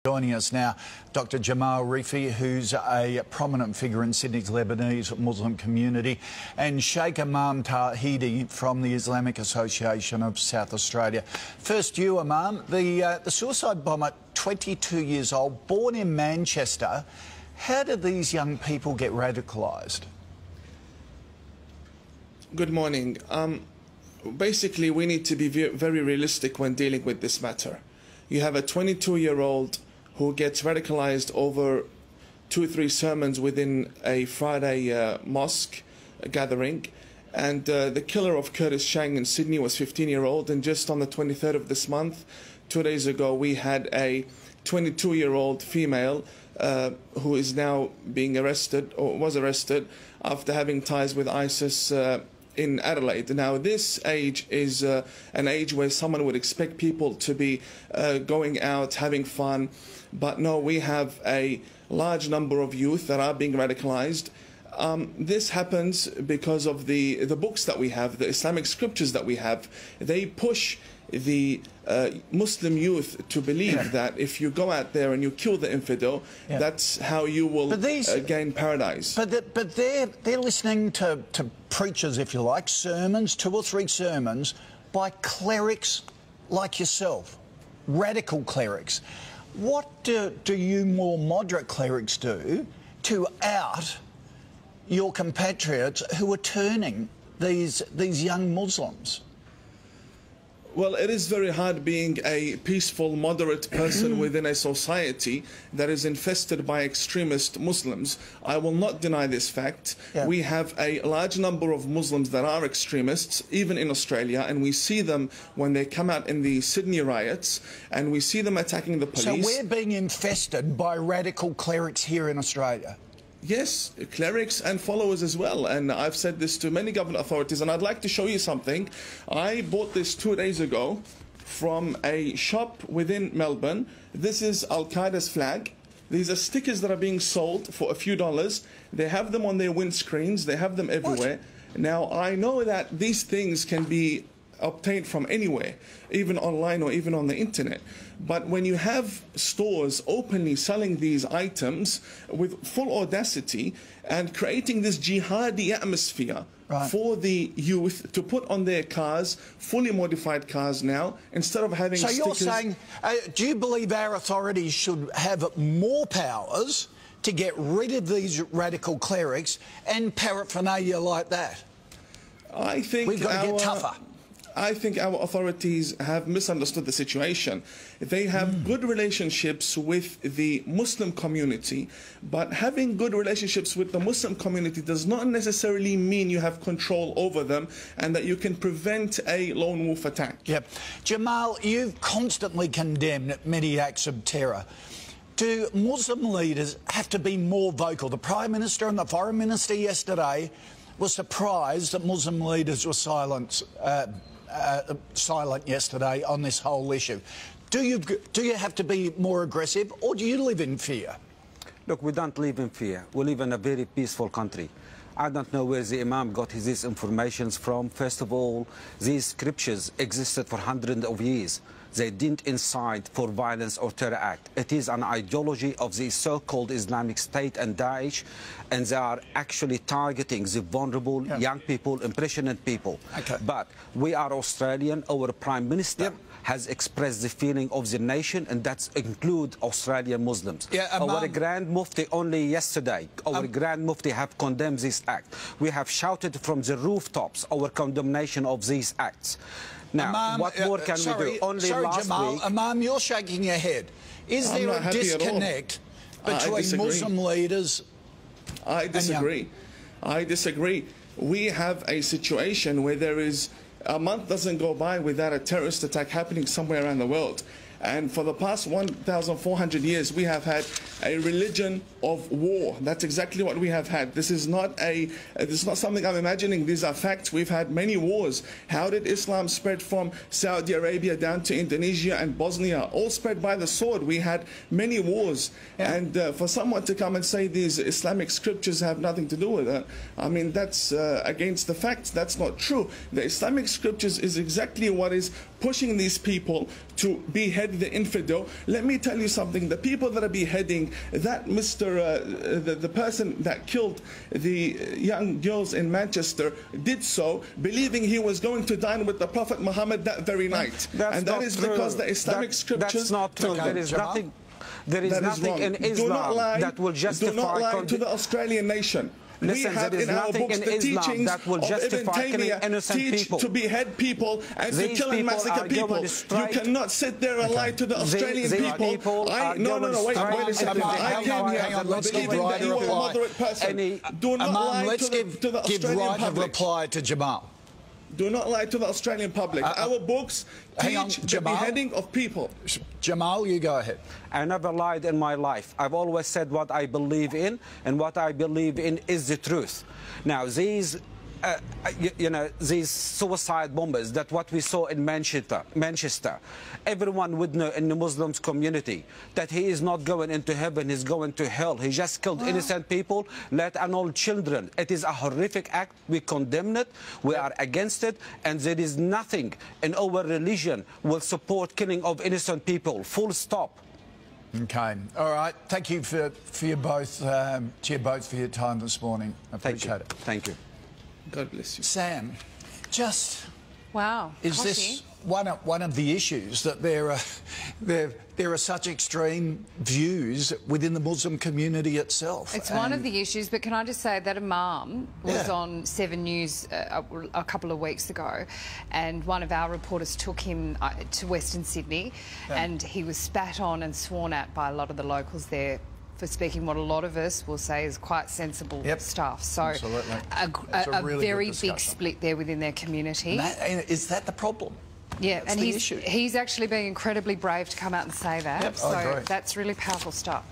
Joining us now, Dr. Jamal Rifi, who's a prominent figure in Sydney's Lebanese Muslim community, and Sheikh Imamen Tawhidi from the Islamic Association of South Australia. First, you, Imam, the suicide bomber, 22 years old, born in Manchester. How did these young people get radicalised? Good morning. Basically, we need to be very realistic when dealing with this matter. You have a 22-year-old who gets radicalized over 2 or 3 sermons within a Friday mosque gathering. And the killer of Curtis Chang in Sydney was 15-year-old. And just on the 23rd of this month, 2 days ago, we had a 22-year-old female who is now being arrested, or was arrested, after having ties with ISIS in Adelaide. Now, this age is an age where someone would expect people to be going out, having fun. But no, we have a large number of youth that are being radicalized. This happens because of the books that we have, the Islamic scriptures that we have. They push the Muslim youth to believe that if you go out there and you kill the infidel, that's how you will gain paradise. But they're listening to preachers, if you like, sermons, 2 or 3 sermons by clerics like yourself, radical clerics. What do you more moderate clerics do to out your compatriots who are turning these young Muslims? Well, it is very hard being a peaceful, moderate person within a society that is infested by extremist Muslims. I will not deny this fact. We have a large number of Muslims that are extremists, even in Australia, and we see them when they come out in the Sydney riots, and we see them attacking the police. So we're being infested by radical clerics here in Australia? Yes, clerics and followers as well. And I've said this to many government authorities, and I'd like to show you something. I bought this 2 days ago from a shop within Melbourne. This is Al-Qaeda's flag. These are stickers that are being sold for a few dollars. They have them on their windscreens. They have them everywhere. Now, I know that these things can be obtained from anywhere, even online or even on the internet. But when you have stores openly selling these items with full audacity and creating this jihadi atmosphere for the youth to put on their cars, fully modified cars now, instead of having stickers... So you're saying, do you believe our authorities should have more powers to get rid of these radical clerics and paraphernalia like that? I think we've got to get tougher. I think our authorities have misunderstood the situation. They have good relationships with the Muslim community, but having good relationships with the Muslim community does not necessarily mean you have control over them and that you can prevent a lone wolf attack. Yep. Jamal, you've constantly condemned many acts of terror. Do Muslim leaders have to be more vocal? The Prime Minister and the Foreign Minister yesterday were surprised that Muslim leaders were silent yesterday on this whole issue. Do you have to be more aggressive, or do you live in fear? Look, we don't live in fear. We live in a very peaceful country. I don't know where the Imam got his information from. First of all, these scriptures existed for hundreds of years. They didn't incite for violence or terror act. It is an ideology of the so-called Islamic State and Daesh, and they are actually targeting the vulnerable young people, impressionable people. But we are Australian. Our Prime Minister has expressed the feeling of the nation, and that includes Australian Muslims. Our Grand Mufti only yesterday, our Grand Mufti have condemned this act. We have shouted from the rooftops our condemnation of these acts. Now, Imam, what more can we do? Only last Jamal, week... Imam, you're shaking your head. Is there a disconnect between Muslim leaders? I disagree. I disagree. We have a situation where there is... A month doesn't go by without a terrorist attack happening somewhere around the world. And for the past 1,400 years, we have had a religion of war. That's exactly what we have had. This is not something I'm imagining. These are facts. We've had many wars. How did Islam spread from Saudi Arabia down to Indonesia and Bosnia? All spread by the sword. We had many wars. And for someone to come and say these Islamic scriptures have nothing to do with it, I mean, that's against the facts. That's not true. The Islamic scriptures is exactly what is pushing these people to behead the infidel. Let me tell you something. The people that are beheading, that the person that killed the young girls in Manchester did so believing he was going to dine with the Prophet Muhammad that very night. And that is because the Islamic scriptures... That's not true. There is nothing... There is nothing in Islam that will justify... Do not lie to the Australian nation. Listen, we have there is in our nothing books in the Islam teachings that will of Ibn justify killing innocent teach people. to behead people and to These kill and people massacre are people. going You strike. cannot sit there and lie to the Australian These people No, wait a second. I came here believing that you are a moderate person. Do not lie let's to the Australian right public. of reply to Jamal. Do not lie to the Australian public. Our books teach the beheading of people. Jamal, you go ahead. I never lied in my life. I've always said what I believe in, and what I believe in is the truth. Now, these suicide bombers, that what we saw in Manchester, everyone would know in the Muslim community that he is not going into heaven, he's going to hell. He just killed innocent people, let alone children. It is a horrific act. We condemn it. We are against it. And there is nothing in our religion will support killing of innocent people. Full stop. Okay. All right. Thank you for you both, for your time this morning. I appreciate it. Thank you. God bless you. Sam, just... Wow. Is this one of the issues, that there are such extreme views within the Muslim community itself? It's one of the issues, but can I just say that Imam was on 7 News a couple of weeks ago, and one of our reporters took him to Western Sydney, and he was spat on and sworn at by a lot of the locals there for speaking what a lot of us will say is quite sensible stuff. So a really very big split there within their community. Is that the problem? Yeah, that's and the issue. He's actually being incredibly brave to come out and say that. Yep, so I agree. that's really powerful stuff.